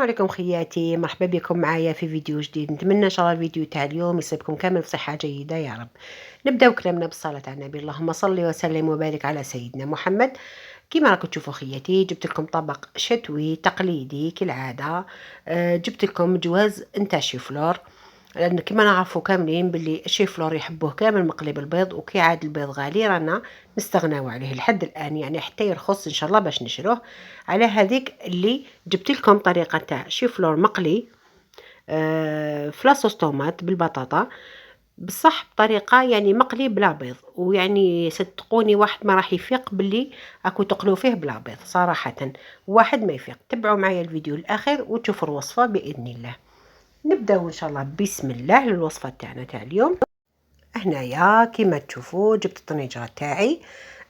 السلام عليكم خياتي، مرحبا بكم معايا في فيديو جديد. نتمنى ان شاء الله الفيديو تاع اليوم يصيبكم كامل بصحة جيدة يا رب. نبداو كلامنا بالصلاة على النبي، اللهم صل وسلم وبارك على سيدنا محمد. كيما راكم تشوفوا خياتي، جبت لكم طبق شتوي تقليدي كالعادة. جبت لكم جواز نتاع شيفلور، لأن كما نعرفوا كاملين باللي الشيفلور يحبوه كامل مقلي بالبيض، وكي عاد البيض غالي رانا نستغناو عليه لحد الآن، يعني حتى يرخص إن شاء الله باش نشروه. على هذيك اللي جبت لكم طريقة تاع شيفلور مقلي فلاصوص طوماط بالبطاطا، بصح بطريقة يعني مقلي بلا بيض، ويعني صدقوني واحد ما راح يفيق باللي اكو تقلو فيه بلا بيض صراحة، واحد ما يفيق. تبعوا معايا الفيديو الأخير وتشوفوا الوصفة بإذن الله. نبداو ان شاء الله بسم الله للوصفه تاعنا تاع اليوم. هنايا كيما تشوفوا جبت الطنجره تاعي،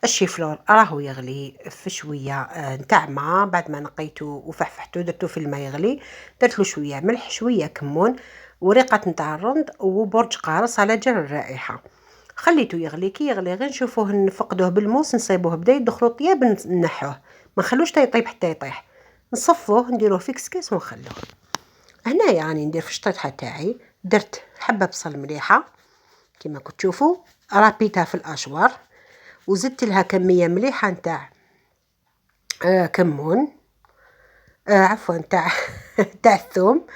الشيفلور راهو يغلي في شويه نتاع ماء. بعد ما نقيته وفحفحته درته في الماء يغلي، درت له شويه ملح شويه كمون وريقه نتاع الرند وبرج قارص على جال الرائحه. خليته يغلي، كي يغلي غير نشوفوه نفقدوه بالموس، نصيبوه بدا يدخلوا طياب نحوه، ما نخلوش يطيب حتى يطيح، نصفوه نديروه في كسكاس ونخلوه. هنايا راني ندير في الشطيحه تاعي، درت حبه بصل مليحه كما كنتوا تشوفوا، رابيتها في الاشوار، وزدت لها كميه مليحه نتاع كمون، عفوا تاع تاع الثوم،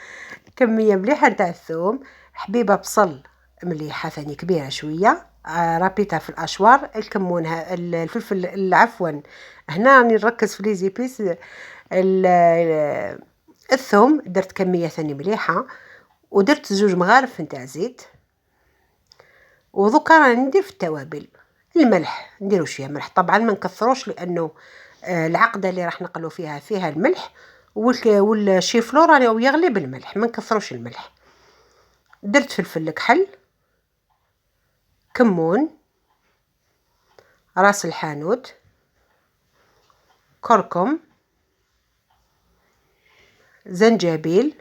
كميه مليحه نتاع الثوم، حبيبه بصل مليحه ثاني كبيره شويه، رابيتها في الاشوار. الكمون الفلفل عفوا هنا راني نركز في لي زيبيس. الثوم درت كميه ثاني مليحه، ودرت 2 مغارف نتاع زيت. ودوكا راني ندير في التوابل. الملح نديرو شويه ملح، طبعا ما نكثروش لانه العقده اللي راح نقلو فيها الملح، والشيفلور راني يغلي بالملح، ما نكثروش الملح. درت فلفل كحل، كمون، راس الحانوت، كركم، زنجبيل،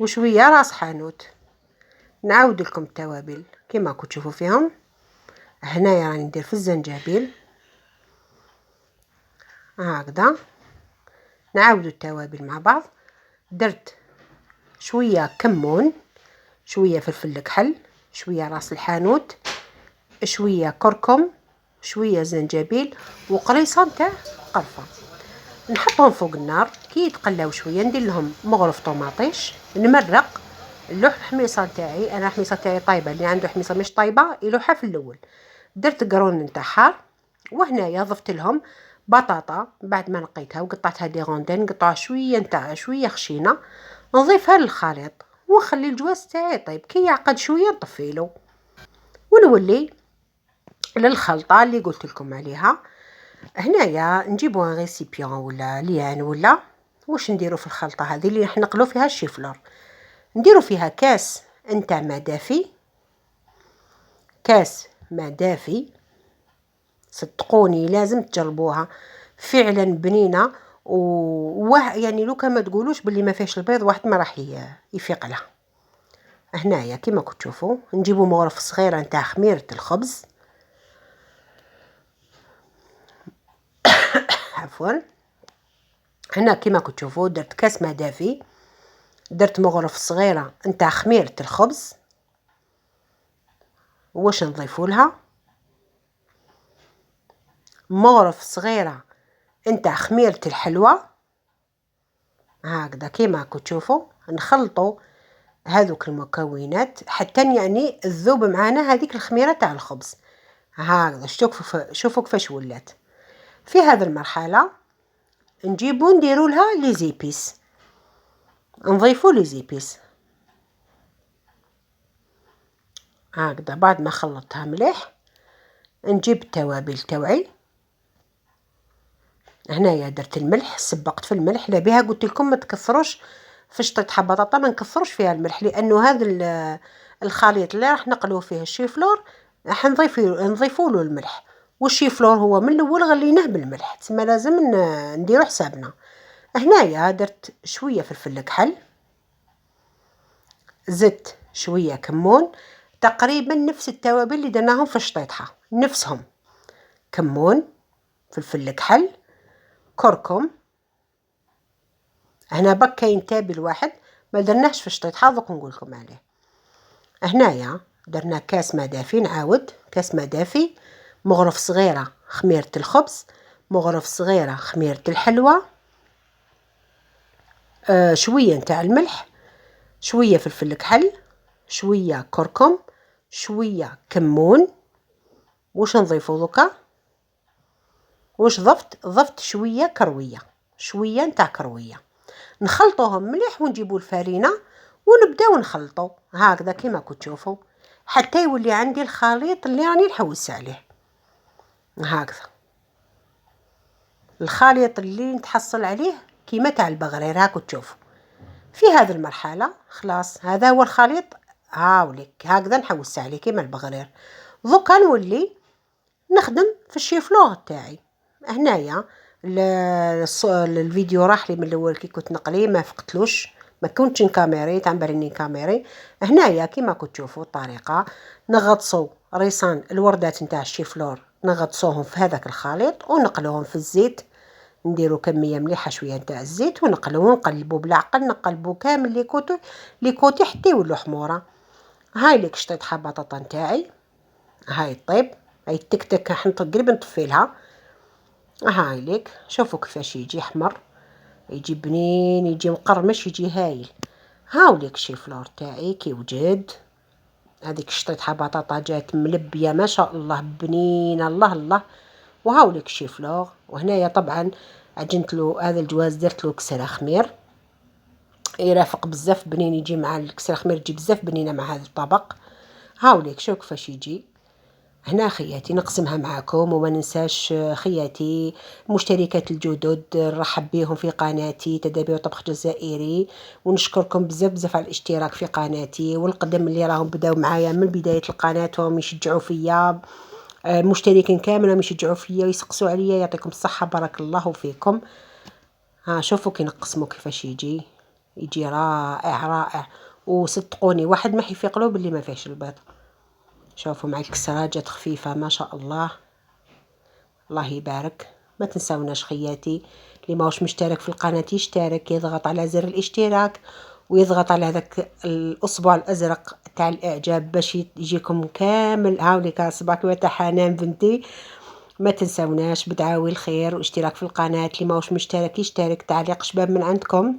وشويه راس حانوت. نعاود لكم التوابل كما كنتوا تشوفوا فيهم. هنايا راني ندير في الزنجبيل هكذا. نعاودوا التوابل مع بعض. درت شويه كمون، شويه فلفل كحل، شويه راس الحانوت، شويه كركم، شويه زنجبيل، وقريصه نتاع قرفه. نحطهم فوق النار كي يتقلاو شويه، ندير لهم مغرف طوماطيش، نمرق اللوح الحميصه نتاعي. انا الحميصه تاعي طايبه، اللي عنده حميصه مش طايبه يلوحها في الاول. درت قرون نتاعها، وهنايا ضفت لهم بطاطا بعد ما نقيتها وقطعتها دي غوندين، نقطعها شويه نتاع شويه خشينه، نضيفها للخليط ونخلي الجواز تاعي طيب. كي يعقد شويه نطفيلو ونولي للخلطه اللي قلت لكم عليها. هنايا نجيبو ان ريسيبيون ولا ليان ولا واش نديرو في الخلطه هذه اللي راح نقلو فيها الشيفلور. نديرو فيها كاس نتاع ماء دافي، كاس ماء دافي، صدقوني لازم تجربوها فعلا بنينه. يعني لو كان ما تقولوش باللي ما فيهش البيض واحد ما راح يفيق لها. هنايا كما كنتوا تشوفوا نجيبوا مغرف صغيره نتاع خميره الخبز، عفوا. هنا كما كنتوا تشوفوا درت كاس ماء دافي، درت مغرف صغيره نتاع خميره الخبز. واش نضيفوا لها؟ مغرف صغيره نتاع خميره الحلوى هكذا. كما كنتوا تشوفوا نخلطوا هذوك المكونات حتى يعني الذوب معانا هذيك الخميره تاع الخبز هكذا. شوفوا كيفاش ولات. في هذه المرحله نجيبو نديروا لها لي زيبيس، نضيفوا لي زيبيس هكذا. بعد ما خلطتها مليح نجيب التوابل توعي. هنايا درت الملح، سبقت في الملح، لا بها قلت لكم ما تكثروش في شطيحه بطاطا، ما نكثروش فيها الملح، لانه هذا الخليط اللي راح نقلو فيه الشيفلور راح نضيفوا له الملح، والشيفلور هو من الاول غليناه بالملح، تسمى لازم نديرو حسابنا. هنايا درت شويه فلفل كحل، زدت شويه كمون، تقريبا نفس التوابل اللي درناهم في الشطيحه نفسهم، كمون، فلفل كحل، كركم، هنا بك كاين تابل واحد ما درناهش في الشطيط، حاضرك نقول لكم عليه. هنايا درنا كاس ما دافي، نعاود كاس ما دافي، مغرف صغيرة خميرة الخبز، مغرف صغيرة خميرة الحلوى، شوية نتاع الملح، شوية فلفل كحل، شوية كركم، شوية كمون. واش نضيفو دوكا؟ واش ضفت شوية كروية، شوية نتاع كروية. نخلطوهم مليح ونجيبو الفرينة ونبداو نخلطو هكذا كيما كنتو تشوفوا حتى يولي عندي الخليط اللي راني نحوس عليه. هكذا الخليط اللي نتحصل عليه كيما تاع البغرير هاكو تشوفوا. في هذه المرحلة خلاص هذا هو الخليط، هاوليك هكذا نحوس عليه كيما البغرير. دوكا نولي نخدم في الشيفلوغ تاعي. هنايا الفيديو راح لي من الاول كي كنت نقلي ما فقتلوش، ما كنتش نكاميري تعبرني كاميري. هنايا كيما كنت تشوفوا الطريقه، نغطسوا ريصان الوردات نتاع الشيفلور، نغطسوهم في هذاك الخليط ونقلوهم في الزيت، نديروا كميه مليحه شويه نتاع الزيت ونقلوه ونقلبوا بالعقل، نقلبوا كامل لي كوتي حتى يولوا حموره. هاي ليك شطيت حبه بطاطا نتاعي، هاي الطيب، هاي التكتك راح قريب نطفي لها. هاي ليك شوفوا كيفاش يجي حمر، يجي بنين، يجي مقرمش، يجي هايل. هاوليك الشيفلور تاعي كي وجد. هذيك شطيتها بطاطا جات ملبيه ما شاء الله بنين الله الله. وهاوليك الشيفلور. وهنايا طبعا عجنت له هذا الجواز، درت له كسره خمير يرافق بزاف بنين، يجي مع الكسره خمير تجي بزاف بنينه مع هذا الطبق. هاوليك شوف كيفاش يجي. هنا خياتي نقسمها معكم، وما ننساش خياتي مشتركات الجدد نرحب بهم في قناتي تدابير طبخ جزائري، ونشكركم بزاف بزاف على الاشتراك في قناتي، والقدم اللي راهم بداو معايا من بدايه القناه وهم يشجعوا فيا، المشتركين كامل يشجعوا فيا ويسقسوا عليا، يعطيكم الصحه بارك الله فيكم. ها شوفوا كي نقسموا كيفاش يجي، يجي رائع رائع. وصدقوني واحد ما حيفيق له باللي ما فيهش البيض. شوفوا مع الكسرة جات خفيفة ما شاء الله، الله يبارك. ما تنساوناش خياتي اللي ماهوش مشترك في القناة يشترك، يضغط على زر الاشتراك ويضغط على هذاك الاصبع الازرق تاع الاعجاب باش يجيكم كامل. هاوليك صباك تاع حنان بنتي. ما تنساوناش بدعاوي الخير واشتراك في القناة، اللي ماهوش مشترك يشترك، تعليق شباب من عندكم.